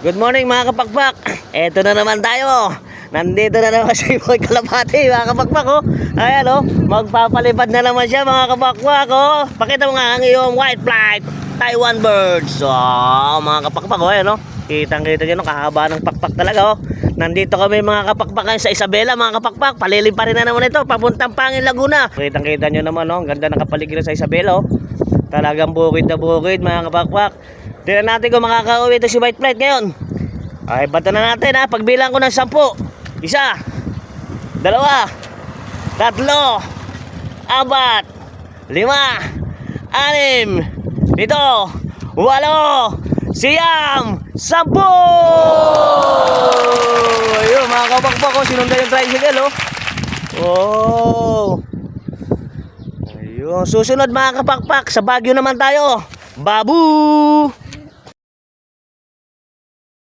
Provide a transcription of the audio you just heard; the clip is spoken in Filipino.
Good morning mga kapakpak. Eto na naman tayo. Nandito na naman si Boy Kalapati mga kapakpak oh. Ayan oh, magpapalipad na naman siya mga kapakpak oh. Pakita mo nga ang iyong white flight Taiwan birds. Oh, mga kapakpak oh, ayan oh. Kitang-kita nyo, kahaba ng pakpak talaga oh. Nandito kami mga kapakpakan sa Isabela mga kapakpak. Palilim pa rin na naman ito, papuntang Pangil, Laguna. Kitang-kita nyo naman oh, ang ganda ng kapaligiran sa Isabela oh. Talagang bukid na bukid mga kapakpak. Tignan natin kung makakauwi ito si white flight ngayon. Ay, bata na natin ha, pagbilang ko ng 10. 1, 2, 3, 4, 5, 6, 7, 8, 9, 10, 10. Ayun mga kapakpak ko, sinundan yung tricycle oh. Oh. Ayun, susunod mga kapakpak, sa Baguio naman tayo. Babu!